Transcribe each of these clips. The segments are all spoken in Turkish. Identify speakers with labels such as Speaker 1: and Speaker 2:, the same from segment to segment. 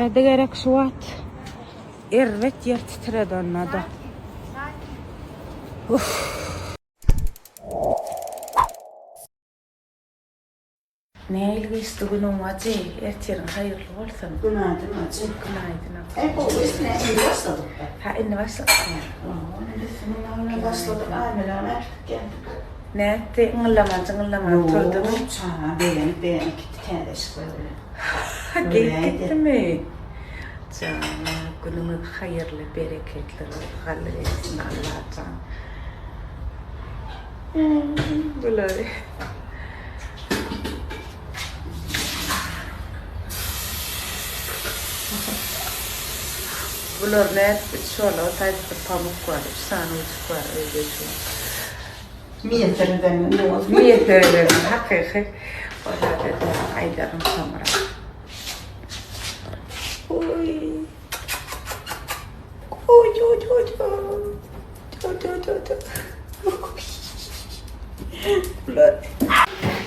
Speaker 1: هذا غيرك شوات الرت يرتترد النضا نايل ويستغنوا ماتي يرتير خير الغلثم
Speaker 2: كنا ماتي
Speaker 1: كنا
Speaker 2: اي بوسنا إن وصل
Speaker 1: ها إن وصل
Speaker 2: أنا وصل الآن أنا كان
Speaker 1: ناتي نلا ما تردم
Speaker 2: بين كنت شوي
Speaker 1: جيت تمي جانا كنا مخير لبركة للغلة اسمع الله تعالى بلاي بلورنات بتشولا وتايد بطامو كوار بسانو كوار ريجو
Speaker 2: 100 تردن
Speaker 1: 100 تردن حقيقي وهذا عيدة سمرة اوي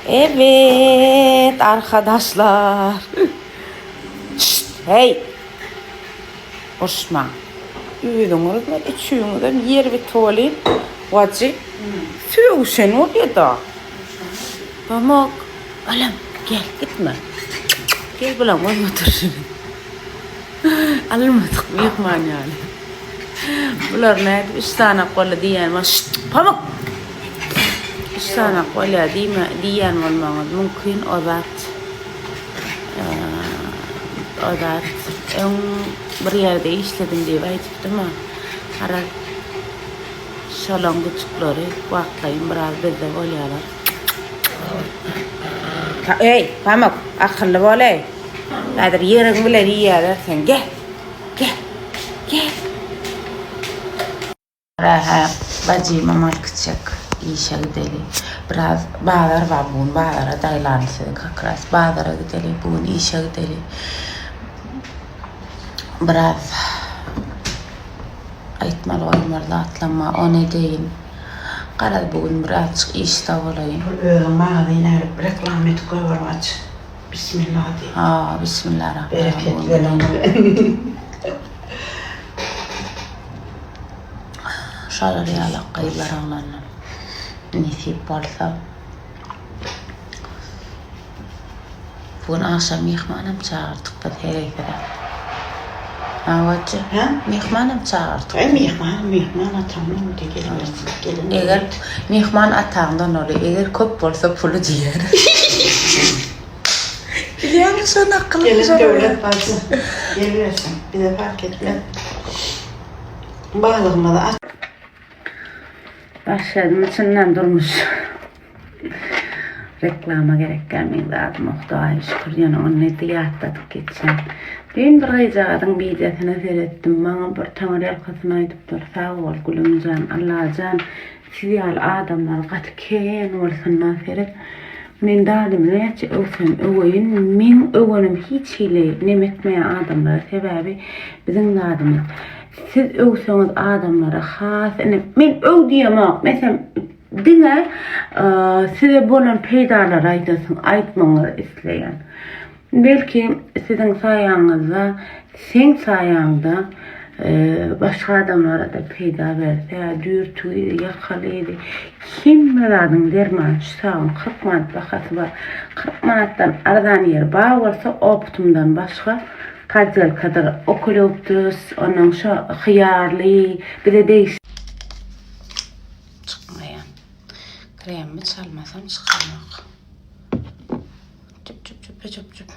Speaker 1: Evet arkadaşlar. Şşt, hey. Osman. Üyüdüğünüzden, içiyorsunuzdan yer bir tuvalet. Vacı. Süğüşen oluyor da. Pamuk. Alam gel gitme. Gel bulan var motor şimdi. Almadık yıkman yani. Bunlar ne? 3 tane kolla diyen var. Şşt pamuk. 3 tane kolla diyen var mümkün odat. Odat. Bir yerde işledim diye aytıptım ama ara şalangıçları vaklayın biraz bizde oluyorlar. Ey pamuk akıllı böyle. Ladır yerin bile yiyersin gel. Raha bacı mamal küçük işe gidelim. Biraz bağlar var bugün bağlara daylansı kakras bağlara gidelim bugün işe gidelim. Biraz aytmalı oymarda atlama o ne deyin. Qarad bugün biraz işte olayım.
Speaker 2: Mağazına reklamet koyarmaç. Bismillah diye.
Speaker 1: Ha bismillahirrahmanirrahim.
Speaker 2: Bereketlerim.
Speaker 1: Şöyle riyalak kayılar anlarına. Nisip varsa. Bugün akşam mihmanım çağırdık da tereyfede. Avacı.
Speaker 2: Ha?
Speaker 1: Mihmanım çağırdık.
Speaker 2: Ay mihman atamam diye gelin.
Speaker 1: Eğer mihman atağından oluyor. Eğer köp olsa pulu diyer. Biliyor musun akıllı
Speaker 2: Gelin
Speaker 1: güzel oluyor.
Speaker 2: devlet bazı. Geliyorsun. Bir de fark etmez. Bağlığıma da at.
Speaker 1: Başladım içinden durmuş. Reklama gerek gelmeyin daha muhtaya şükür. Yani onu diyattadık geçen. Dün bir gaycağıdın videosunu seyrettim. Bana bir tanrı arkasına aydıptır. Sağ ol gülümcan, Allah'can. Siyal adamlar katken olsunlar seyret. Men dadım neçe öfüm öveyin. Men övenim hiç hile nemekmeye adamlar sebebi bizim dadımız. Siz övseniz adamlara has. Men öv diyemem. Mesela dine size bolan peydarlar aytasın, aytmanlar isteyen. Belki sizin sayanızda, sen sayanda başka adamlara da peyda verse, dürtüydü, yakalıydı. Kim meradın derman şu sağın 40 manat bakası var. 40 manattan aradan yer bağ varsa optumdan başka kadar kadar okuloptus, onun şu hıyarlı, bir de değiş. Çıkmayan. Kremi çalmasam çıkarmak. Cüp.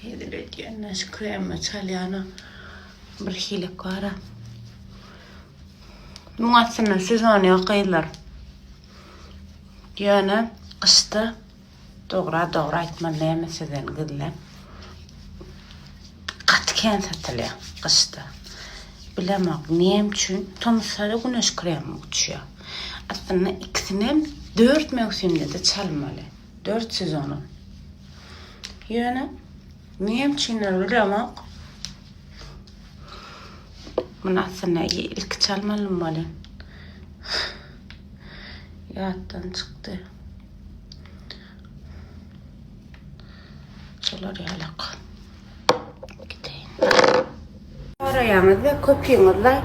Speaker 1: Hediret yenneş kremi çalyana bir hilik var. Muatsana sezonu kıyılar. Yani kışta doğru aytmalıyım sizden gidilem. Katken satılıyor kışta. Bilemek neyim için tanısaydı güneş kremi uçuyor. Aslında ikisinin 4 mevsimde de çalmalı. 4 sezonu. Yani neyim için bilemek bunu aslında ilk çalmalı mı? Yattan çıktı. Şolar yalak. Gideyim. Orayamızda köpüğümüzde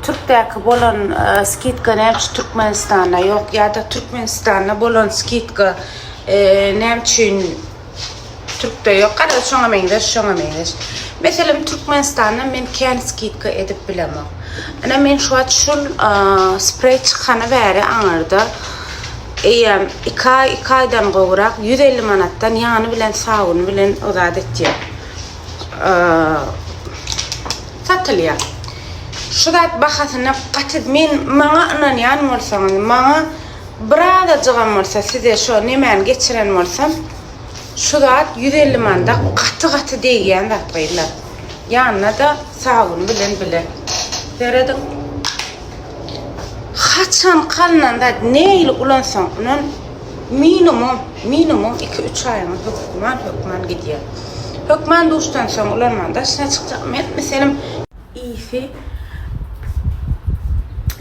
Speaker 1: Türk'teki bolan skitka nemç Türkmenistan'da yok ya da Türkmenistan'da bolan skitka nemçün Türk'te yok. Kada şoňa meňdeş. Mesela Türkmenistan'da men kendi skitka edip bilemem. Ana men şu an şul sprey çıkanı bäri aňyrda. Eýem 2 aydan gowrak 150 manattan ýany bilen saguny bilen ozat etýär. Satylýar. Şudat bahasyna gatyp men maňa inanýan bolsaňyz, maňa birada jygan bolsa, size şo nemäni geçiren bolsam, şudat 150 manda gaty diýen zat goýlar. Ýanyna da saguny bilen beredim. Haçan kalnanda neyle ulansan onun minimum 2-3 ayına hükman gidiyor. Hükman dostan sonra ulanmanda şuna çıkacak. Mesela iyisi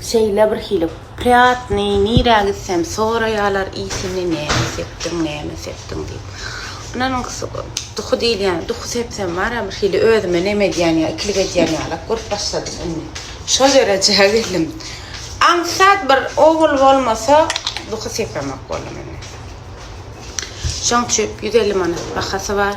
Speaker 1: şeyle bir hile priatni nira gitsem sonra yalar iyisini ne septim deyip. Ondan duhu değil yani duhu sepsem var ama bir hile ödeme ne medyan ya ikilik edyan ya kurup başladım. Şu dereceye geldim. Ansat bir oğul olmasa duhu sepemek oğlum. Şoň çöp 150 manat bahası var.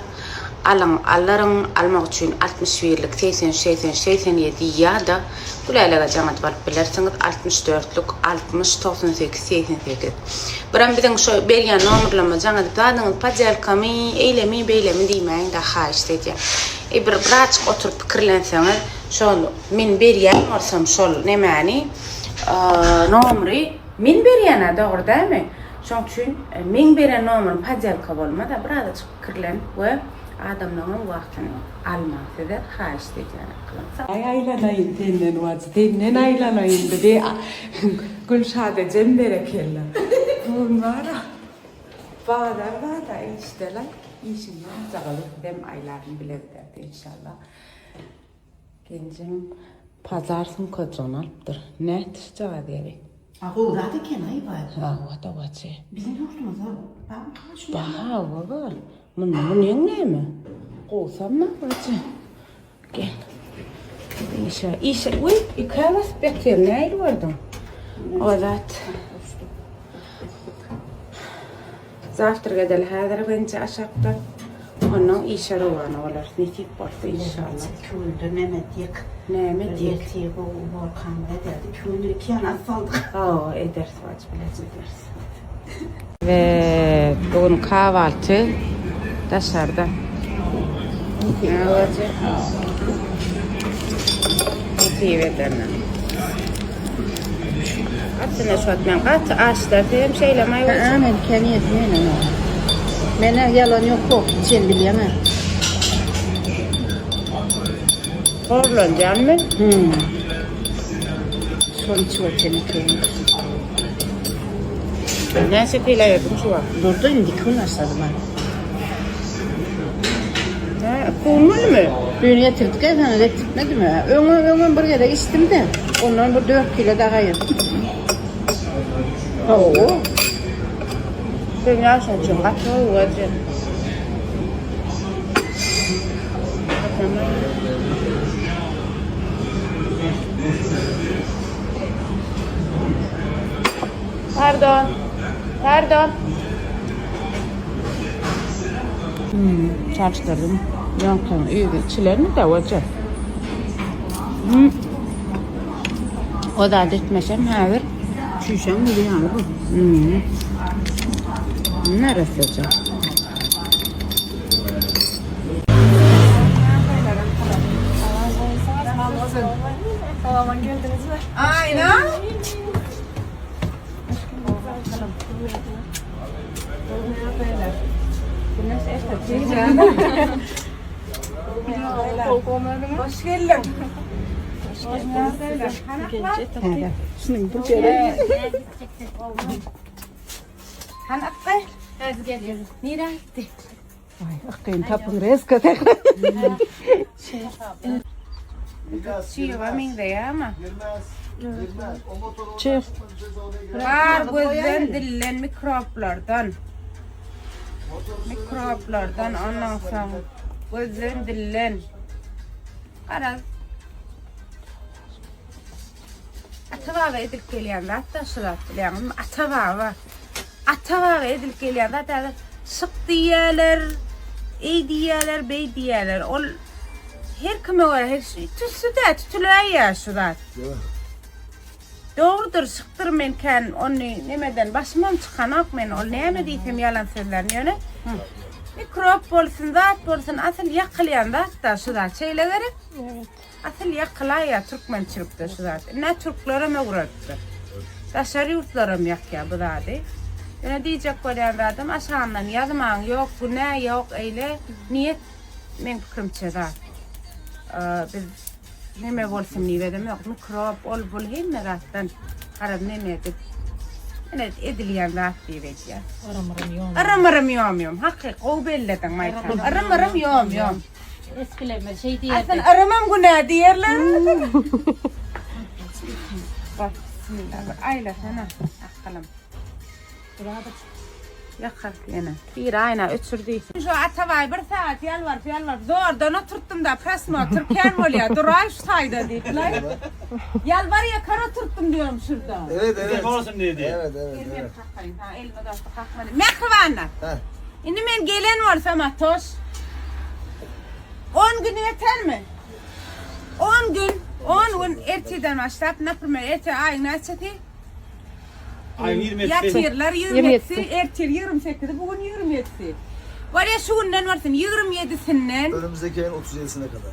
Speaker 1: Almak üçün 60 birlik 87 ya da bulaylaga jaňat balyp bilersiňiz 64'lük 60 98 88. Biram biziň şo berýän nomerlama jaňat dadyňyz pajelkamy eýlemi beýlemi diýmäň da haýyş edýär. Bir braç oturup pikirlenseňiz şol men berýän bolsam şol nemäni nomeri men berýän dogry dämi? Şoň üçin men beren nomer pajelka bolmada birada pikirlen we adamların vaktini almak eder, haýyş edýär.
Speaker 3: Aylanayın tenden waz, tenden aylanayın dedi. Gülşade cembere kella. Bunlara vada işdeler. İşinden zagalıp dem aylarını bilerlerdi inşallah. Gencim pazarsın kocan alıptır. Net cevap veri.
Speaker 2: Ahu da kenay var.
Speaker 3: O da vaçı.
Speaker 2: Bizim yurtumuz ha. Ben kaç
Speaker 3: Baha var. Bunun yengemi? Qo'sam mı vaçı? Gel. İşe. Uy, ikavas bekler ne ayrı vardım? O zat. Zavtırga del hadara bence aşakta. Onun işe roğanı olar. Nesip bolsa inşallah.
Speaker 2: Küldü Mehmet
Speaker 3: Näme diýek?
Speaker 2: Yetiği bu Volkan'da derdi. Küldü iki yana saldık.
Speaker 3: Eders vaç bileceğiz. Ve bugün kahvaltı dışarıda. Ne olacak? Tivelerine. Aslında şu an ben kat ağaçlar hem şeyle may olacak.
Speaker 4: Amen keniyet menen o. Mene yalan yok. Sen bilemem.
Speaker 3: Horlancan mı?
Speaker 4: Son çökeni köyüm.
Speaker 3: Neyse kıyla yapım şu an.
Speaker 4: Durdu indi kınaşladı ben.
Speaker 3: Kurmul mu?
Speaker 4: Düğünü getirdik ya sana getirtmedi mi? Öngün bir yere içtim de. Ondan bir 4 kilo daha yedim.
Speaker 3: Dünya şaşın kaç olacak? Pardon. Çalıştırdım. Yankın iyiydi. İçilerini de olacak. O da etmesem hayır.
Speaker 4: Şüşem gibi yani bu.
Speaker 3: Neresi olacak? Aynen. Hoş geldin.
Speaker 4: Şunun bu kere.
Speaker 3: Hanakka. Hadi geliyoruz. Nereye gitti?
Speaker 4: Ay akayın tapın reska tekrar.
Speaker 3: Şey var mıydı ya ama?
Speaker 4: Çık.
Speaker 3: Var gözden dillen mikroplardan. Mikroplardan ondan sonra gözden dillen. Qaraz. Atava edilip gelýän hatta şurat bilen atava edilip gelýän hatta şık diýerler, ey diýerler, bey diýerler. Ol her kime var her şey tüsüde tütüler şurat. Doğrudur şıktır men kan onu nemeden başımam çıkanak men ol näme diýsem yalan sözler ýöne. Mikrop bolsun, zat bolsun, asıl yakılayan da şurat şeyle gerek. Evet. Asıl yakılaya Türkmençilikte şurat. Ne Türklere mi uğrattı? Daşarı yurtlara mı yakya bu da de. Yani diyecek bolyan adam aşağından yazman yok, bu ne yok öyle. Niyet men fikrimçe da. Biz neme bolsun niyetim yok. Mikrop ol bol hem rattan qarab neme edip. Evet, edilýän zat diýip ya. Aramaram ýom. Hakyk, o belledin maýtan. Aramaram ýom.
Speaker 5: Eskilerime şey diye.
Speaker 3: Aslın aramam günah diýerler. Bak, bismillah. Ayla sana. Akalım. Yakar yana. Bir ayna öçürdü. Şu atavay bir saat yalvar. Zordan oturttum da presma Türkiye'm bolýar. Duray şu sayda diýdiler. Yalvar yakar oturttum diyorum şurada.
Speaker 6: Evet. Olsun dedi.
Speaker 3: Evet. Elime da kalkmadı. Mehribanlar. Şimdi men gelen olsam Atoş. 10 gün yeter mi? 10 gün erteden başlayıp napırmaya erte ayın açatı.
Speaker 6: Ayın 27'si.
Speaker 3: Yatırlar 27'si, ertir 28'i, bugün 27'si. Var ya şundan varsın 27'sinden.
Speaker 7: Önümüzdeki ayın 37'sine kadar.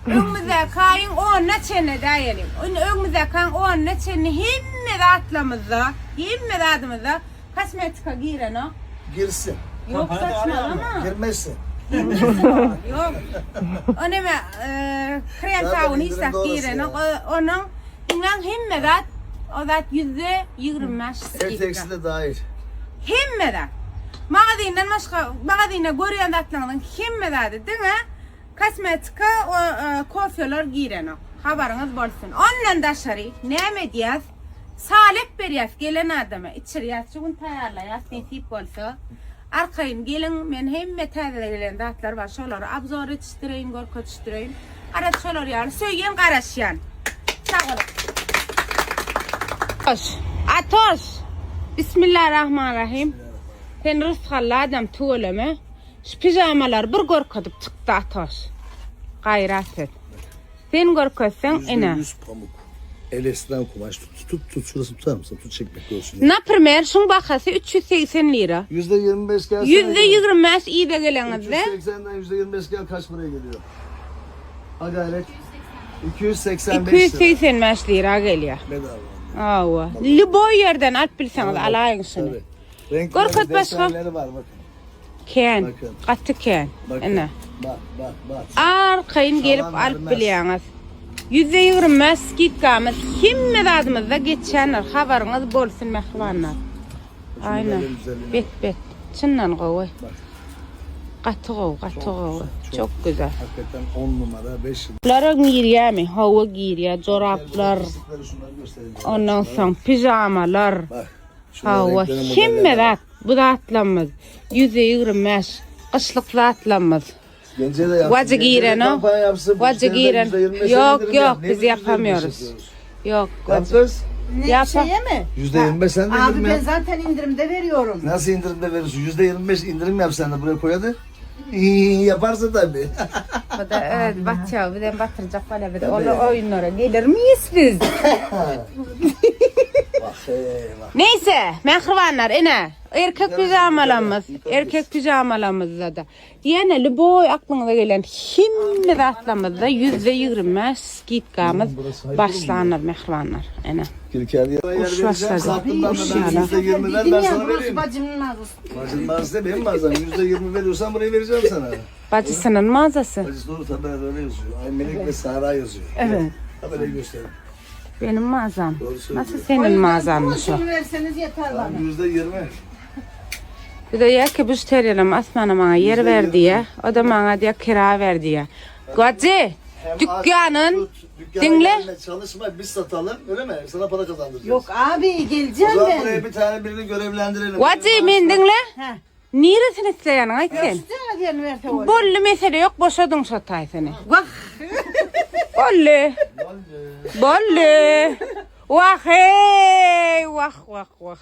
Speaker 3: Önümüzdeki ayın 10'una çene diyelim. Önümüzdeki ayın 10'una çene himme de atlamızda, himme de adımızda kosmetika giren o.
Speaker 7: Girsin.
Speaker 3: Yok saçmalama.
Speaker 7: Girmezsin.
Speaker 3: Yok. O ne mi? Krem savunu istak giren o. Onun inan himme de o da %25
Speaker 7: Erteksi de dahil.
Speaker 3: himme de. Mağazine görüyen de atlanın himme de değil mi? Kosmetika o kofyalar giren o. Haberiniz bolsun. Ondan daşarı ne diyaz? Salep beriyaz gelen adama. İçeri yaz. Şun tayarlayaz. Nesip bolsa. Arkayın gelin men himme tazele gelen datlar var. Şoları abzor etiştireyim, gorko etiştireyim. Arat şoları yani. Söyleyen qaraşyan. Sağ olun. Atoş. Bismillahirrahmanirrahim. Sen rızkallı adam tuğulama. Şu pijamalar bir gorkodup çıktı Atoş. Gayrat et. Sen gorkosan ina.
Speaker 7: %100 pamuk. El esnen kumaş tut şurası tutar mısın? Tut çekmek görsün.
Speaker 3: Naprimer şun bakası 380 lira.
Speaker 7: %25 gelse.
Speaker 3: %25 iyi de gelenizde.
Speaker 7: 380'den %25 gel kaç paraya geliyor? Ha gayret. 285 lira.
Speaker 3: 285 lira geliyor.
Speaker 7: Bedava.
Speaker 3: Ava. Liboy yerden alıp bilseniz alayın şunu.
Speaker 7: Tabii. Renkleri,
Speaker 3: Gorkut başka.
Speaker 7: desenleri var bakın.
Speaker 3: Ken.
Speaker 7: Bakın.
Speaker 3: Katı ken.
Speaker 7: Bakın.
Speaker 3: Ana.
Speaker 7: Bak.
Speaker 3: Arkayın gelip
Speaker 7: Salam
Speaker 3: alıp
Speaker 7: vermez.
Speaker 3: biliyaniz. %25 skitkamız. Himme adımızda geçenler. Haberiniz bolsun mehribanlar. Aynen. Bet. Çınnan qoy. Katı qoy. Çok güzel.
Speaker 7: Hakikaten 10 numara 5 yıl.
Speaker 3: Bunlara giyiriyor mi? Hava giyiriyor, çoraplar.
Speaker 7: Şunları göstereyim.
Speaker 3: Ondan sonra pijamalar.
Speaker 7: Bak. şunların
Speaker 3: Hava
Speaker 7: renkleri, modelleri
Speaker 3: himme
Speaker 7: var.
Speaker 3: dat. Bu da atlanmaz. %25. Kışlık da atlanmaz.
Speaker 7: Gence de yapsın.
Speaker 3: Vacı giyiren o.
Speaker 7: Kampanya yapsın.
Speaker 3: Vacı giyiren. Yok biz yapamıyoruz. Yok.
Speaker 7: Yapacağız.
Speaker 3: Yap.
Speaker 4: Şeye mi?
Speaker 7: %25 sen de
Speaker 4: Abi
Speaker 7: indirim
Speaker 4: ben
Speaker 7: yap.
Speaker 4: zaten indirimde veriyorum.
Speaker 7: Nasıl indirimde verirsin? %25 indirim yap sen de buraya koy hadi. Yaparsın tabii.
Speaker 3: Bu da evet batıyor. Bir de batıracak böyle bir de. Oyunlara gelir miyiz biz?
Speaker 7: Bak.
Speaker 3: Neyse mehribanlar ine. Erkek pijamalarımızda da. Yani liboy aklınıza gelen himme de atlamızda %25 skitkamız başlanır mehribanlar. Ine.
Speaker 7: Kirkeriye
Speaker 3: Uş başladı.
Speaker 7: Sattığımdan
Speaker 3: Uş
Speaker 7: da
Speaker 3: yana.
Speaker 7: %20'ler ben sana
Speaker 4: Burası
Speaker 7: vereyim.
Speaker 4: bacımın mağazası.
Speaker 7: Bacın mağazası benim mağazam. %20 veriyorsan burayı vereceğim sana.
Speaker 3: Bacısının mağazası.
Speaker 7: Bacısı doğru tabi öyle yazıyor. Ay Melek ve Sahra yazıyor.
Speaker 3: Evet.
Speaker 7: Tabela gösterin.
Speaker 3: Benim mağazam.
Speaker 7: Doğru söylüyor.
Speaker 3: Nasıl senin mağazanmış o?
Speaker 4: Şunu verseniz yeter bana.
Speaker 7: %20.
Speaker 3: Bir de ya ki bu müşterilerim Asman'a bana yer ver diye. O da bana diye kira ver diye. Gacı dükkanın dinle.
Speaker 7: Dinle. Çalışma biz satalım öyle mi? Sana para kazandıracağız.
Speaker 4: Yok abi
Speaker 7: O
Speaker 4: geleceğim
Speaker 7: zaman
Speaker 4: ben.
Speaker 7: buraya bir tane birini görevlendirelim.
Speaker 3: Gacı men dinle.
Speaker 4: Heh.
Speaker 3: Neresini isteyen aytsen?
Speaker 4: Sana diyelim verte o.
Speaker 3: Bollu mesele yok, boşadın satay seni. Bollu. Bollu. Vah hey, vah.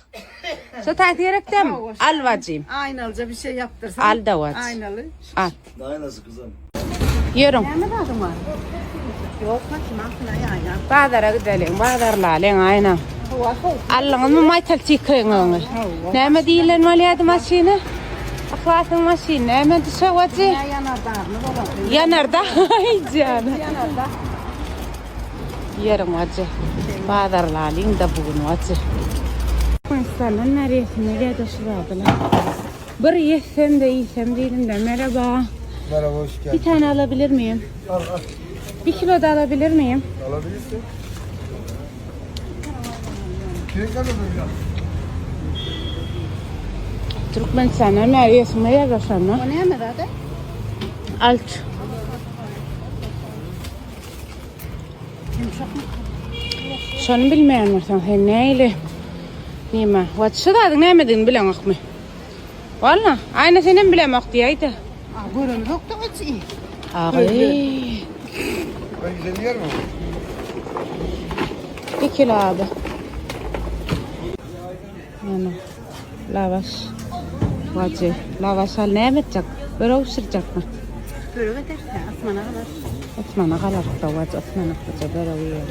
Speaker 3: Satay diyerekten mi? Al vacim.
Speaker 4: Aynalıca bir şey yaptırsan.
Speaker 3: Al da vac.
Speaker 4: Aynalı.
Speaker 3: Al.
Speaker 7: Daha nasıl kızım?
Speaker 3: Yürüm.
Speaker 4: Ne lazım var? Yok makine ya.
Speaker 3: Bazara gidelim, bazarlayalım aynen. Allah'ın mı maytal çıkıyorsun? Neme değilen maliyatı maşini? Aklasın maşini, neme düşe vacı? Yanarda. Ay canım.
Speaker 4: Yanarda.
Speaker 3: Yarın vacı. Bazarlayalım da bugün vacı. İnsanın neresine geldi şuradalar. Bir yesem de yesem değilim de merhaba.
Speaker 7: Merhaba, hoş geldin.
Speaker 3: Bir tane alabilir miyim?
Speaker 7: Al.
Speaker 3: 1 kilo da alabilir miyim?
Speaker 7: Alabilirsin. Kürekler de böyle.
Speaker 3: Türkmen sana neresine yazarsan?
Speaker 4: O ne mi zaten?
Speaker 3: Alt. Şunu bilmeyen varsan sen neyle? Neyme? Vatşı da adın neyemediğini bilen akmı. Valla aynı senin bilen ak diyeydi.
Speaker 4: Görün yok da o iyi.
Speaker 3: Ağay.
Speaker 7: Ben güzel yer mi?
Speaker 3: 1 kilo abi. Yani lavaş. Vacı. Lavaş al ne yapacak? Böyle uçuracak mı?
Speaker 4: Böyle öderse asmana kadar.
Speaker 3: Osman'a kalar da vacı. Osman'a kadar böyle uyuyorlar.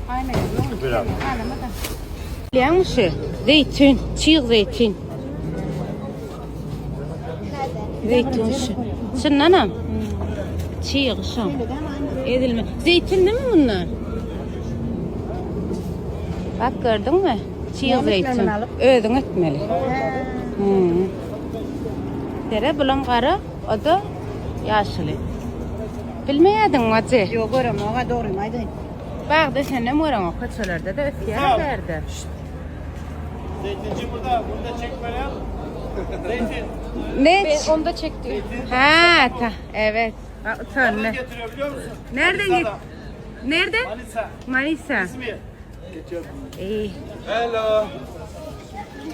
Speaker 4: Aynen. Aynen.
Speaker 3: Biliyor musun? Zeytin, çiğ zeytin. Zeytin şu. Şunun anam. Çiğ şu. Edilme. Zeytin değil mi bunlar? Bak gördün mü? Çiğ zeytin. Ödün etmeli. Tere bulan karı, o da yaşlı. Bilmeyedin mi acı?
Speaker 4: Yok görüm o doğru maydı.
Speaker 3: Bak da sen ne moran o kaçalarda da öfkeye verdi.
Speaker 6: Zeytinci burada çekmeli. Zeytin.
Speaker 3: Ne?
Speaker 5: Onu da çekti.
Speaker 3: Ha, evet. Sen ne?
Speaker 6: Getiriyor biliyor musun?
Speaker 3: Nereden git? Nerede?
Speaker 6: Manisa.
Speaker 3: Manisa.
Speaker 6: İsmi.
Speaker 3: İyi.
Speaker 6: Hello.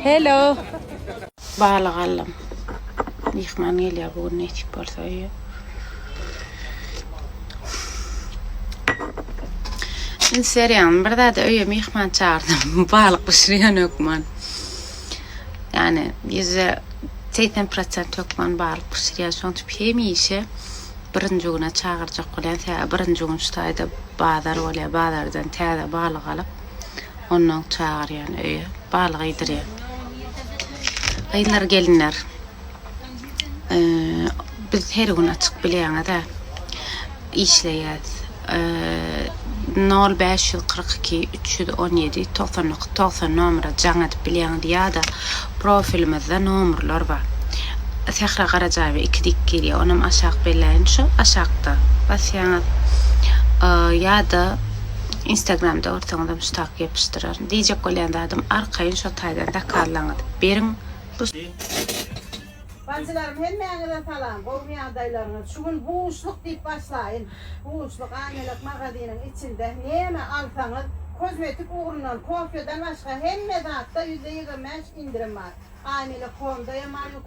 Speaker 3: Hello. Bağlayalım. Yıkman geliyor bu ne tip olsa iyi. Seryan, burada da öyle yıkman çağırdım. Balık pişiriyor yokman. Yani 80% yokman balık pişiriyor. Çünkü piyemiyişi birinci güne çağıracak olan birinci gün şutayda bazar oluyor. Bazardan teyze balık alıp ondan çağırıyor öyle. Balık yediriyor. Aylar gelinler. Biz her gün açık biliyoruz da işleyiz. 0542 317 90 numara canat bilen diye da profilimizde numaralar var. Tekrar Karacay'ı 2 dik geliyor. Onun aşağı belleyin şu aşağıda. Bas yani ya da Instagram'da ortamda müstak yapıştırır. Diyecek olan da adım arkayın şu taydan da karlanır. Benim bu
Speaker 4: Bacılarım hemmeyinize salam. Kovmiye adaylarınız. Şu gün buğuşluk deyip başlayın. Buğuşluk, amelik magadinin içinde neyeme alsanız kozmetik uğrundan, kofyeden başka hemmedakta %25 indirim var. Amelik konda, yamanlı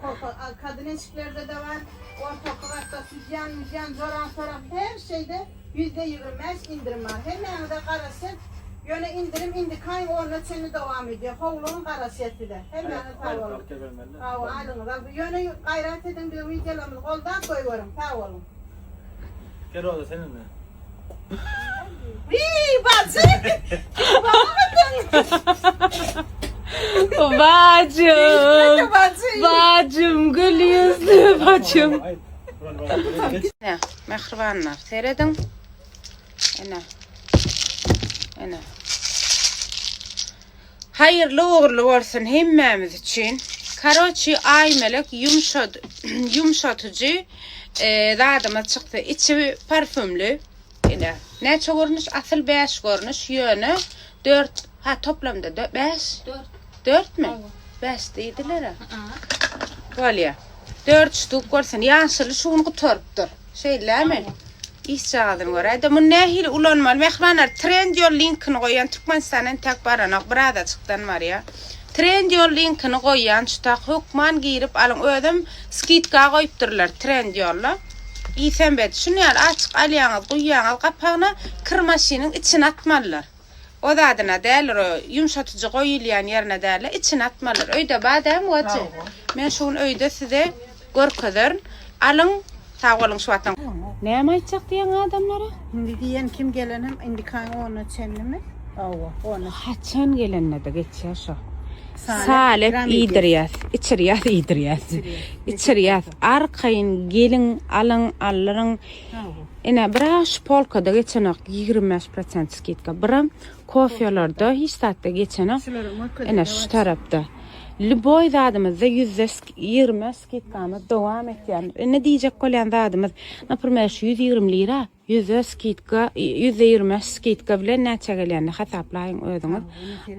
Speaker 4: kadın eşiklerde de var. Ortaklıkta sütyen, zoran soran her şeyde %25 indirim var. Hemmeyinize karışın. Yöne indirim indi kayın orna seni devam ediyor. Havlunun karasiyeti de. Hemen sağ olun. Sağ olun. Aydınlar. Yöne gayret edin bir videolarımız koldan koyuyorum. Sağ olun.
Speaker 6: Gel orada senin mi?
Speaker 4: Vii bacı.
Speaker 3: bacım. Bacım gül yüzlü bacım. Ne? Mehribanlar. Seyredin. Ana. Hayırlı uğurlu olsun hemmemiz için. Karoçi aymelek yumuşatıcı zadıma çıktı. İçi parfümlü. Ne görünüş? Asıl 5 görünüş. Yönü 4. Ha toplamda 5. 4 mü? 5 değildiler ha. Böyle. 4 ştuk görsen. Yansılı şunu kurtarıptır. Şeyler mi? İş çağırdın göre. De bu nehil ulanmal. Mehranar Trendyol linkini koyan Türkmenistan'ın tek baranak. Burada çıktan var ya. Trendyol linkini koyan şutak hukman girip alın ödüm skitka koyuptırlar Trendyol'la. İyisen bet. Şunu yani açık alyanız, koyyanız kapağına kırmaşinin içine atmalılar. O da adına değerler o yumuşatıcı koyulayan yerine değerler içine atmalılar. Öyde badem vacı. Ben şun öyde size görküdürün. Alın sağ olun şu atan. Ne yapacak diyen adamlara?
Speaker 4: Şimdi diyen kim gelenim indi kan onu çemlimi. Onu.
Speaker 3: Haçan gelenine de geçiyor şu. Salep İdriyas. İçriyas İdriyas. İçriyas. Arkayın gelin alın alırın. Ene biraz polkada geçenak 25% skitka. Biram kofyalarda hiç saatte geçenak. Ene şu tarafta. Liboy zadımızda %20 skitkamız devam etken. Ne diyecek kolan zadımız? Napırmaya şu 120 lira. %20 skitka bile neçe geleni hesaplayın ödünüz.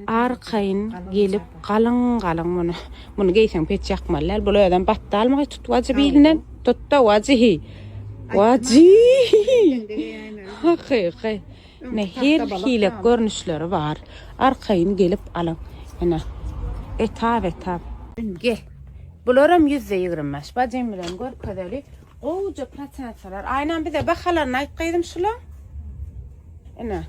Speaker 3: Arkayın gelip kalın bunu giysen pek yakmalar. Bu öden battal mı tut vacı bilinen tut da vacı. Vacı. Hakiki. Ne hile görünüşleri var. Arkayın gelip alın. Ene. Etap. Gel. Bularam %25. Bacım bilen gör kadali. Oğuca platensalar. Aynen bir de bakalar nayt kaydım şula. Ene.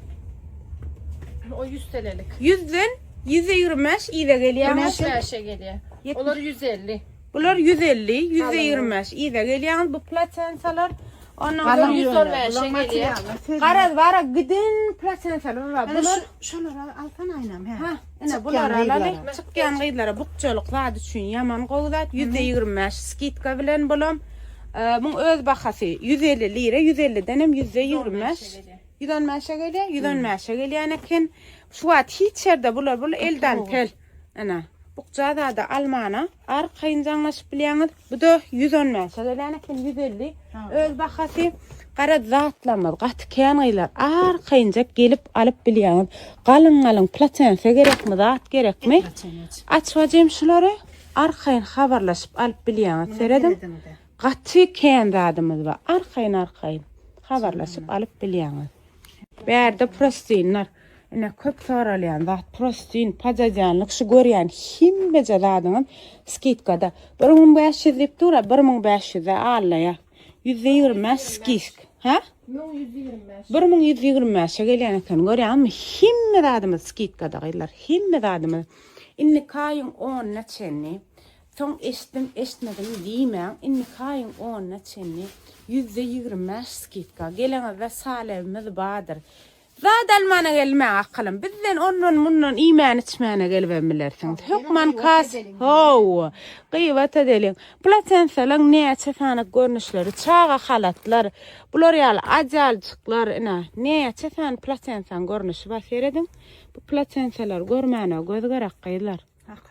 Speaker 5: O 100 TL'lik.
Speaker 3: 100'den %25 iyi de geliyor.
Speaker 5: Güneş her şey geliyor. Olur 150.
Speaker 3: Bular 150, %25 iyi de geliyor. Bu platensalar ondan sonra
Speaker 5: 110 her şey geliyor.
Speaker 3: Karaz vara gidin platensalar var. Bular
Speaker 4: Şunları alsan aynam.
Speaker 3: ha, ene bular alalı. Çıkkan gıylara bukçoluk var düşün. Yaman qoğdat %25 skitka bilen bulam. Bu öz bahası 150 lira, 150'den hem %25. 115'e geliyor, 115'e geliyor. Yani şu at hiç yerde bular elden tel. Ana. Bukçada da Almana arkayın canlaşıp biliyorsunuz. Bu da 115'e geliyor. Yani 150. Öz bahası qara zatlamaz. Qatken gıylar arkayınca gelip alıp biliyorsunuz. Qalın platense gerek mi, zat gerek mi? Açvacım şuları arkayın haberlaşıp alıp biliyorsunuz. Seredim. Qatı kendi adımız var. Arkayın haberlaşıp alıp biliyorsunuz. Berde proteinler. Ene köp soralayan zat protein, pajajanlık şu görýän himme jadadynın skitkada 1500 dip dura 1500'e allaya. %20 skisk. Ha?
Speaker 5: No 125.
Speaker 3: 1125'e gelýän eken görýänmi? Himme zadymyz skitkada gyllar. Himme zadymyz. Inni kaýyň 10 neçeni. Son eşitmedim diýmän. Inni kaýyň 10 neçeni. %20 skitka. Gelen ve salevimiz badır. Zad Almana gelme akılım. Bizden onun bunun iman içmene gelmemelirsiniz. Hükman kas. Ho. Qıyvat edelim. Platensalan ne çefanak görünüşleri, çağa halatlar, blorial acalcıklar ne çefan platensan görünüşü var seyredin. Bu platensalar görmene göz garak qaylar.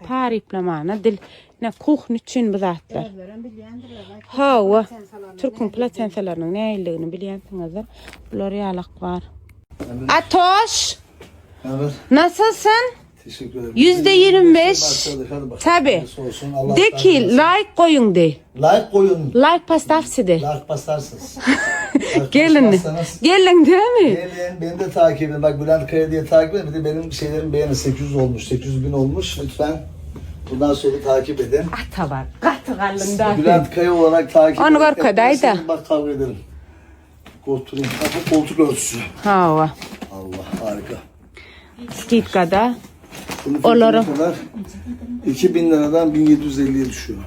Speaker 3: Pariplamana dil ne kuhn için bu zatlar. Ha. Türk'ün platensalarının ne ildiğini bilýänsiňizdir. Blorialak var. Atoş.
Speaker 7: Evet.
Speaker 3: Nasılsın?
Speaker 7: Teşekkür ederim.
Speaker 3: %25. Tabi. De ki like koyun de.
Speaker 7: Like koyun.
Speaker 3: Like pastafsi de.
Speaker 7: Like basarsınız.
Speaker 3: Gelin. Gelin değil mi?
Speaker 7: Gelin. Beni de takip edin. Bak Bülent Kaya diye takip edin. Bir de benim şeylerim beğenin. 800 olmuş. 800 bin olmuş. Lütfen. Bundan sonra takip edin.
Speaker 3: Ata var. Katı kallında.
Speaker 7: Bülent Kaya olarak takip edin.
Speaker 3: Onu gör kadayda.
Speaker 7: Bak kavga edelim. Koltuğun. Bu koltuk örtüsü.
Speaker 3: Hava.
Speaker 7: Allah harika.
Speaker 3: Skitkada.
Speaker 7: Bunun
Speaker 3: Oları.
Speaker 7: fiyatı kadar 2000 liradan 1750'ye düşüyor.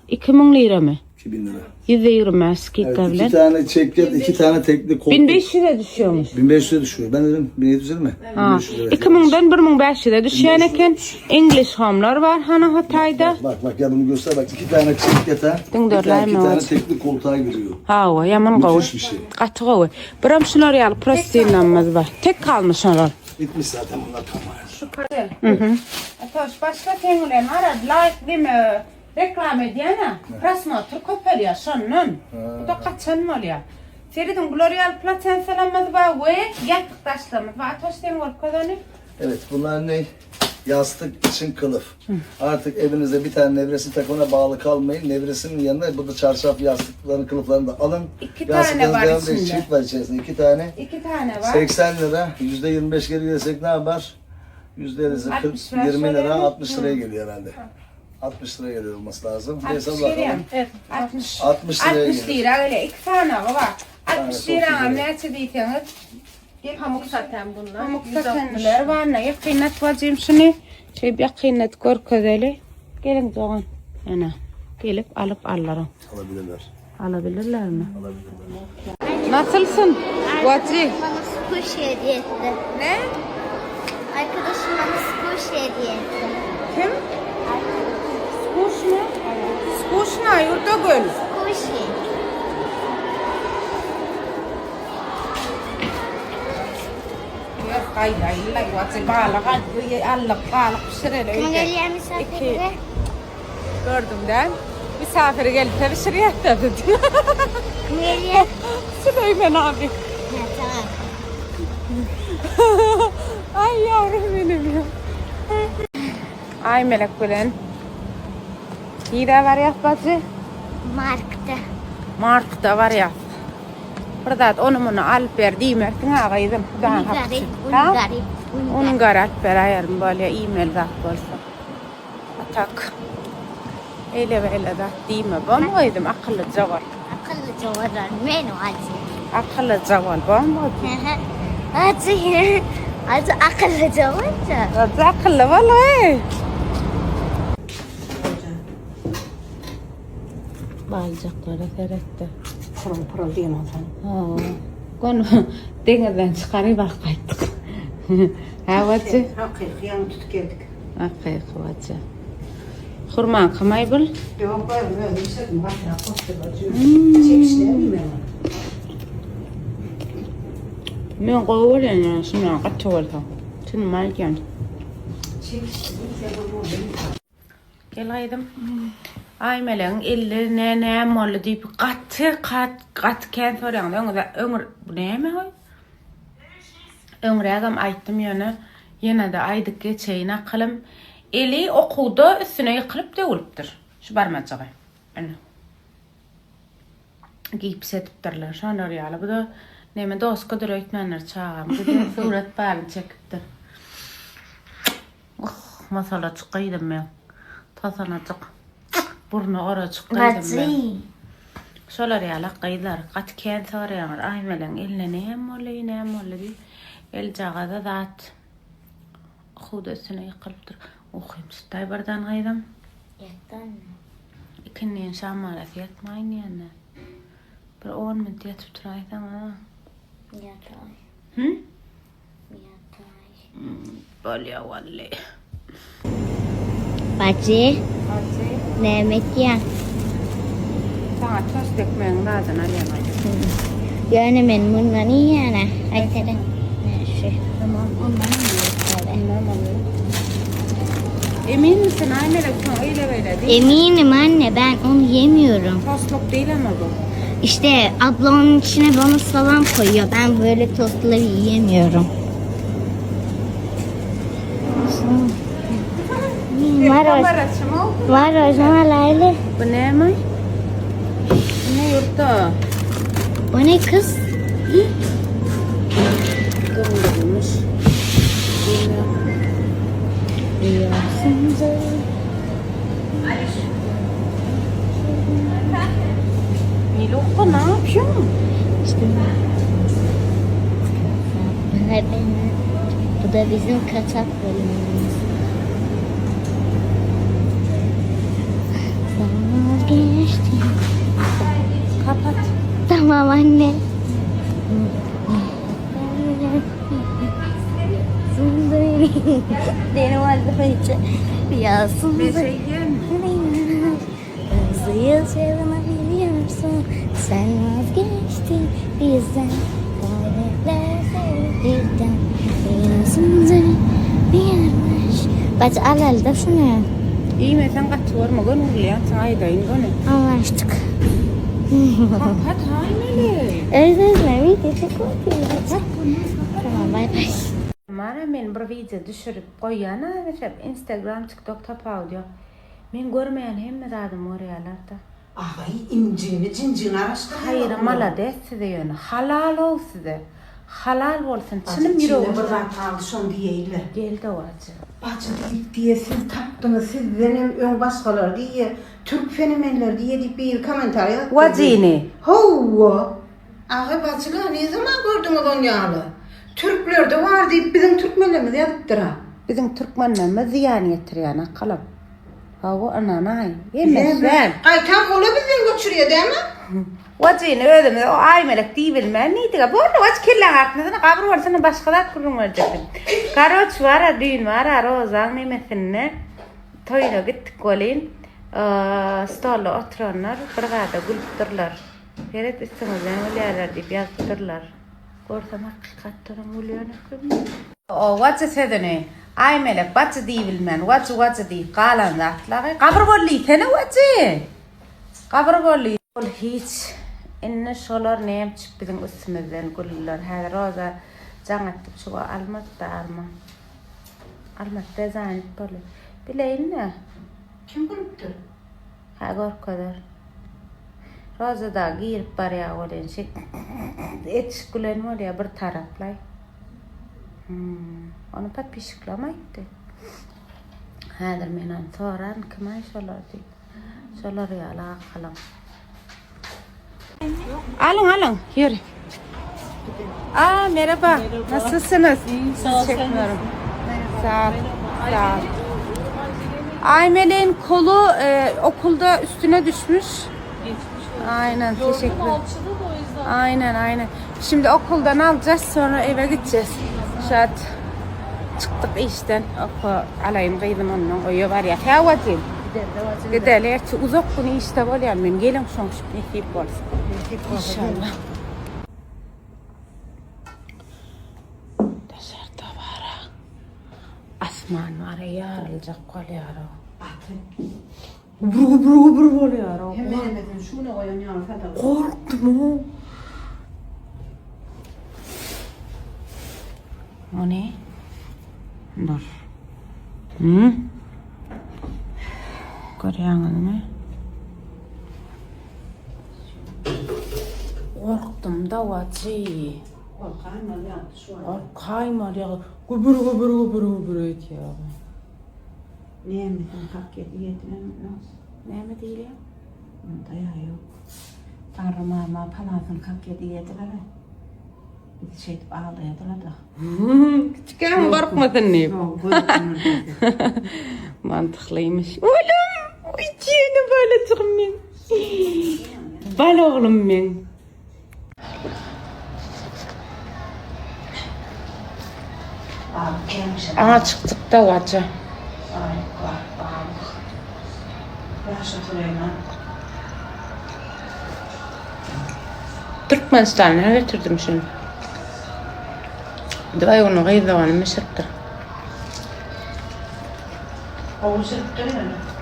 Speaker 3: 2000 lira mı?
Speaker 7: 2000 lira.
Speaker 3: %20 skitka
Speaker 7: Evet,
Speaker 3: bilen.
Speaker 7: 2 tane çeket, 2 tane tekli koltuk.
Speaker 3: 1500'e düşüyormuş.
Speaker 7: 1500'e düşüyor. Ben dedim 1750 mi?
Speaker 3: Ha.
Speaker 7: 1500 evet.
Speaker 3: 2000'den 1500'e düşen eken English home'lar var hani Hatay'da.
Speaker 7: Bak ya bunu göster bak 2 tane çekete, 2 tane tekli koltuğa giriyor.
Speaker 3: Hava yaman qawy.
Speaker 7: Müthiş bir şey.
Speaker 3: Qatı qawy. Biram şular ýaly proteinlanmaz var. Tek kalmış onlar.
Speaker 7: Bitmiş zaten bunlar tamam.
Speaker 3: Atoş başka teňulen arad like deme reklam edýäne. Prasмотр köpelýär şondan. Bu da qaçan bolýar. Seridin glorial platensalanmaz var we ýatyk taşlamaz. Atoş teň bolup kazany.
Speaker 7: Evet bunlar ne? Yastık için kılıf. Artık evinize bir tane nevresi takımına bağlı kalmayın. Nevresinin yanına burada çarşaf yastıklarını, kılıflarını da alın.
Speaker 3: 2 tane var
Speaker 7: devamlı
Speaker 3: içinde.
Speaker 7: çift var içerisinde. 2 tane.
Speaker 3: 2 tane var.
Speaker 7: 80 lira. %25 geri gelirsek ne yapar? %40,
Speaker 3: 60 lira
Speaker 7: 20 lira,
Speaker 3: şöyle.
Speaker 7: 60 liraya geliyor herhalde. 60 liraya geliyor olması lazım.
Speaker 3: 60
Speaker 7: Hesap
Speaker 3: lira.
Speaker 7: bakalım.
Speaker 5: Evet.
Speaker 3: 60.
Speaker 7: 60 liraya
Speaker 3: 60
Speaker 7: geliyor.
Speaker 3: lira öyle 2 tane var. 60
Speaker 7: çok
Speaker 3: lira
Speaker 7: güzel.
Speaker 3: neçe diyseniz.
Speaker 5: Pamuk saten bunlar.
Speaker 3: Pamuk
Speaker 5: 160.
Speaker 3: satenler var ne? Kıymet vacıyım şunu. Şey bir kıymet görkezeli. Gelin canım. Ana. Gelip alıp alırım.
Speaker 7: Alabilirler.
Speaker 3: Alabilirler mi?
Speaker 7: Alabilirler.
Speaker 3: Nasılsın? Vacı.
Speaker 8: Bana squash hediye etti.
Speaker 3: Ne?
Speaker 8: Arkadaşım bana squash hediye etti.
Speaker 3: Kim? Skuş mu? Skuş ne? Yurda göl.
Speaker 8: Squash.
Speaker 3: Yok hayır hayır. Vacı bağlık. Allık bağlık pişirir
Speaker 8: Kim
Speaker 3: öyle.
Speaker 8: geliyor misafirlere?
Speaker 3: Gördüm ben. Misafiri gelip de bir şuraya dedi.
Speaker 8: Kim geliyor?
Speaker 3: Süleyman abi.
Speaker 8: Ha, tamam.
Speaker 3: Ay yavrum benim ya. Ay Melek Gülen. İyi de var ya bacı.
Speaker 8: Mark'ta.
Speaker 3: Mark'ta var ya. Burada onu bunu alıp ver diyemektin ha kıydım.
Speaker 8: Uni garip.
Speaker 3: Onun gar alıp ver ayarım böyle e-mail zat bolsa. Atak. Öyle böyle da diyeme. Ben koydum akıllıca var.
Speaker 8: Akıllıca var. Men o acı.
Speaker 3: Akıllıca var. Ben koydum.
Speaker 8: Acı. Acı akıllıca var da.
Speaker 3: Akıllı vallahi. Balcakları seyretti.
Speaker 2: Pırıl pırıl diyeyim o zaman.
Speaker 3: Konu denizden çıkarıp bakaydık. Ha vacı.
Speaker 2: Hakikaten tutup geldik.
Speaker 3: Akayık vacı. Kurman kımay bul.
Speaker 2: Yok böyle yükseldim. Bakın koştu bacı. Çekişler mi?
Speaker 3: Men qo'yib yana shunaqa qattiq tushunmay ekan. Kelaydim. Aymeling illi ne mollu deyip qat kan so'raganda ömür bu neme hoy? Ömragam aytdim yana da aydık geçeyine qilib eli o'quvda üstüne yiqilib degilibdir. Shu barmacığı. Ana. Giyip setipdirler. Şonlar yalı bu da neme doska öğretmenler çağırım. Dedi surat barın çekipdir. Masala çıkaydım ben. Tasanacık. Burnu ora çıkaydım ben.
Speaker 8: Acı.
Speaker 3: Şolar yalı qaylar. Qat kan so'rayanlar. Aymeling eline ne mollu deyip el jagada zat. Xuda üstüne yiqilibdir. Oquyum stay bardan qaydım.
Speaker 8: Yattan mı?
Speaker 3: İkinin şamalat yatmayın yani. Bir 10 minut yatıp turaysan ha.
Speaker 8: Yatay.
Speaker 3: Hı?
Speaker 8: Yatay.
Speaker 3: Böyle vallahi.
Speaker 8: Bacı. Ne yemek yiyen?
Speaker 3: Sana tost ekmeğin lazım alayım.
Speaker 8: Yani ben bundan yiyene. Aytere. Ne şu?
Speaker 3: Tamam ondan
Speaker 8: Evet.
Speaker 3: Emin misin anne öyle böyle değil.
Speaker 8: Eminim anne ben onu yemiyorum.
Speaker 3: Tostluk değil ama bu.
Speaker 8: İşte abla onun içine bonus falan koyuyor. Ben böyle tostları yiyemiyorum. Var o, var o zaman Layla.
Speaker 3: Bu ne mi? Bu ne yurtta?
Speaker 8: O ne kız?
Speaker 3: Kırılmış. Nilokka ne yapıyorsun?
Speaker 8: İşte bu da bizim kaçak bölümümüz. Sen vazgeçtin.
Speaker 3: Kapat.
Speaker 8: Tamam anne. Benim adım için rüyasın.
Speaker 3: Bir şey yiyeyim.
Speaker 8: Hızlı yıl biliyorsun. Sen vazgeçtin bizden. Kaybetler birden. Rüyasınca bir yermiş. Bacı al elde şunu.
Speaker 3: İyi mi sen kaç var mı? Gönül uğurlayan sana aydayın gönül.
Speaker 8: Anlaştık.
Speaker 3: Kapat haymeli.
Speaker 8: Özür dilerim. Teşekkür ederim. Tamam bay bay.
Speaker 3: Mara
Speaker 1: men bir video düşürüp koyana mesela Instagram, TikTok tapağı diyor. Men görmeyen hemme zadım oryalarda.
Speaker 2: Ay incini cincini araştırıyor.
Speaker 1: Hayır malades size yani halal ol size. Halal olsun. Çınım
Speaker 2: Bacı
Speaker 1: yüreğim.
Speaker 2: içine bir kat aldı şon diyeyle.
Speaker 1: Geldi o acı.
Speaker 2: Bacı deyip diye siz taptınız, siz benim ön başkalar diye, Türk fenomenler diye deyip bir komentar yaptı.
Speaker 1: Vacini.
Speaker 2: Hova. Ağa bacılar ne zaman gördünüz onyalı? Türkler de var deyip bizim Türkmenlerimiz yazıptır ha.
Speaker 1: Bizim Türkmenlerimiz ziyan yetiriyana kalıp. Hava ananay. Yemezler.
Speaker 2: Ay tam ola bizden göçürüyor değil mi?
Speaker 1: Vacini ödüm o aymelek değil bilmem neydi ga. Bu arada vac kirlen artmadığını kabur varsana başkalar kurun verecektim. Karoç var, düğün var, rozan nemesine. Toyuna gittik golin. Stolla oturanlar bir gada gülüptürler. Feret istemezden öyleyerler deyip yazıptırlar. Görsem hakikatlerin oluyor. O vacı sedene. Aymelek vacı değil bilmem. Vacı değil. Kalan zatları. Kabur golli sene vacı. Kabur golli. Hiç inne şolar neyim çık bizim üstümüzden güller. Her roza canattık şu almat da alma. Almat da zannet böyle. Bileyin ne?
Speaker 2: Kim gülüptür?
Speaker 1: Ha gör kadar. Roza da girip baraya olan şey. Et gülen var ya bir taraplay. Onu pat pişiklamaydı. Hadır menan soran kımay şolar değil. Şolar ya la kalam. Alın yürü. Merhaba. Nasılsınız? Sizi çekmiyorum. Sağ ol. Aymel'in kolu okulda üstüne düşmüş. Aynen teşekkür ederim. Aynen. Şimdi okuldan alacağız sonra eve gideceğiz. Şat çıktık işten. Alayım kıydım onun oyu var ya. Havatim. Gidelim. Uzak bunu işte var ya. Ben gelin şu an nasip olsun. İnşallah. Dışarıda var. Asman var ya. Yarılacak kol yara. Buru oluyor.
Speaker 2: Hemen şunu oyanıyor.
Speaker 1: Korktum o. O ne? Dur. Görüyorsunuz mu? Korktum da vacı. Korkayım ya. Gübür et ya.
Speaker 2: Niye mi hak yediğini
Speaker 1: Ne mi değil ya?
Speaker 2: dayağı yok. Tanrım ama palasın hak yediğiler. Bir şey ağlayadılar da.
Speaker 1: Küçükken korkmadın ne?
Speaker 2: Yok,
Speaker 1: Mantıklıymış. Oğlum, içine böyle çıkmayın. Bal oğlum ben. Aha çıktık da vacı. Türkmenistan'a getirdim şimdi. Dvay onu gıydı Mısır'da.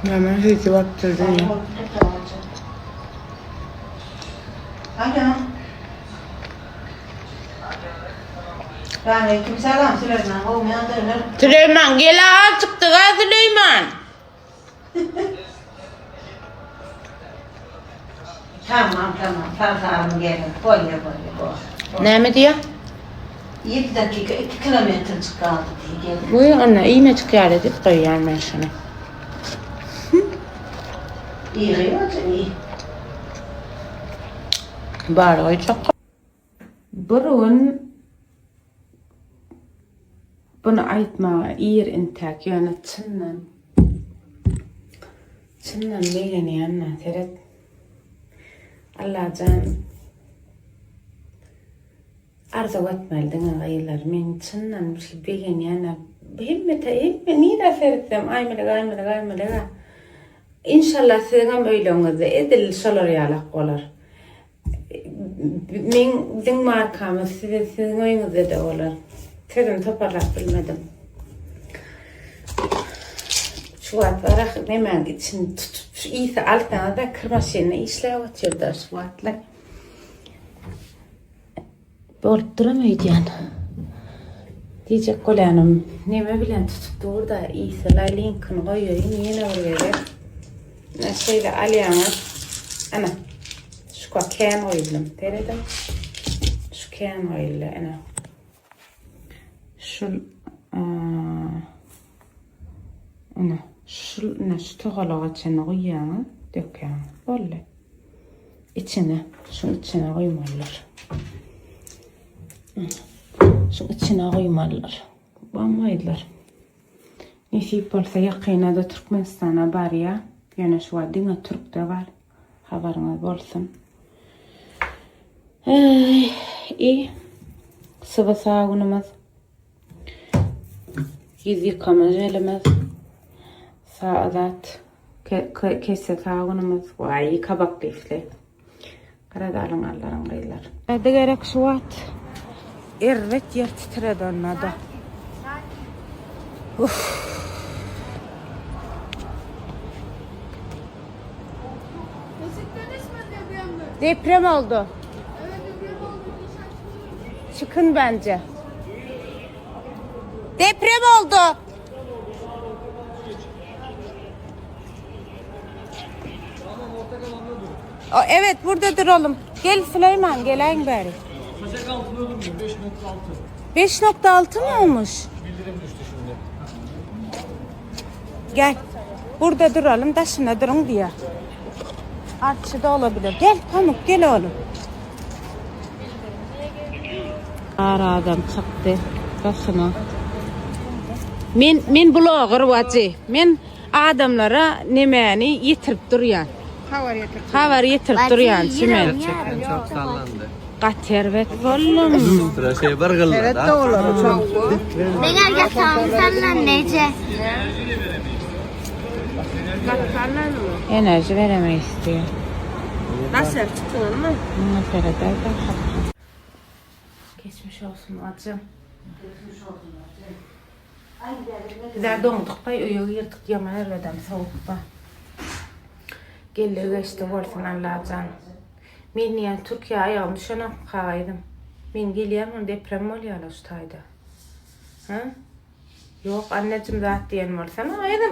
Speaker 1: Hemen hiç baktırdım ya.
Speaker 2: Alo. Aleykümselam Süleyman. Olmayan derler.
Speaker 1: Süleyman gel ağa çıktı ha Süleyman.
Speaker 2: Tamam. Sağ gelin. Böyle.
Speaker 1: Ne mi diyor?
Speaker 2: 7 dakika 2 kilometre kaldı diye geldim.
Speaker 1: Bu anne iyi mi çıkıyor edip koyuyorum ben şunu.
Speaker 2: İyi iyi.
Speaker 1: Bari çok. Bunu aytma iyir intak yani çınnan meyini yanına teret Allah can arzu etmeldin ağaylar men çınnan bir şey beyin yana himme nira seretsem aymelega İnşallah sizin öyle olmadı edil şolar yalak olar men din markamı sizin oyunuzda da olar Tezim toparlak bilmedim. Şu atlara hemen gitsin tutup iyisi altına da kırmaşını işler atıyordu şu atlar. Böyle duramaydı yani.
Speaker 3: Diyecek kolanım. Neme bilen tutup orada İsa linkini koyuyorum. Yine oraya. Ne şeyde alyanız. Ana. Şu kan koydum. Deredim. Şu kan koydum. Ana. Şu ana. Şu toğalağa çene koyuyorum. Döküyorum. Böyle. İçine. Şunun içine koymalılar. Şu içine koymalılar. Bambaydılar. Nesip olsa yakına da Türkmenistan'a var ya. Yani şu an dünya Türk de var. Haberiniz olsun. İyi. Sıvı sağınımız. Yüz yıkama jelimiz. Saadat. Kese sağınımız. Vay kabak lifli. Karadalın alların kıyılar. Hadi gerek şu at. Evet yer titredi onlarda. Deprem oldu. Çıkın bence. Deprem oldu. Evet burada duralım. Gel Süleyman gelen bari. 5.6 mı olmuş?
Speaker 6: Bildirim düştü şimdi.
Speaker 3: Gel. Burada duralım. Taşına durun diye. Artçıda olabilir. Gel Pamuk gel oğlum. Ara adam çıktı. Taşına. Men blogger vacı. Men adamlara nemeni yitirip duruyan. Haber yitirip duruyan. Simen.
Speaker 9: Çok sallandı.
Speaker 3: Katervet oğlum.
Speaker 9: Sıra şey var galiba. Evet
Speaker 8: Ne gel yatağım senle nece?
Speaker 3: Enerji veremeyiz diyor.
Speaker 5: Nasıl çıktın mı?
Speaker 3: Geçmiş olsun acım. Bizler donduk pay uyuyor yırtık yaman erveden soğukta. Geldi geçti olsun Allah'can. Men niye Türkiye ayağım düşene kaydım. Men geliyem deprem oluyor Alaştay'da. Ha? Yok anneciğim zaten diyen var sana aydım.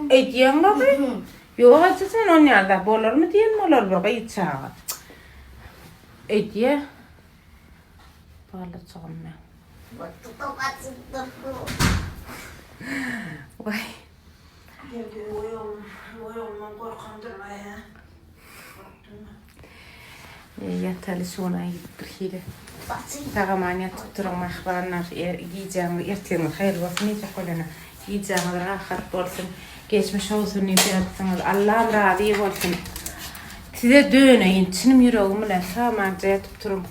Speaker 3: Diyen var be. Yok acı sen onun yanında bolur mu diyen mi olur baba içağı. Diye. Bağlayacağım ben. Vay. Oyolman korkandırma ya. Yatalı şuna gittir. Tağaman yatıp durun mahbarlar. Giyeceğim, erteğin hayır olsun. Nece kolana. Giyeceğim, rahat olsun. Geçmiş olsun. Ne yapsanız. Allah'ım razı olsun. Size döneyim. Çinim yüreğimle sağmanca yatıp durun.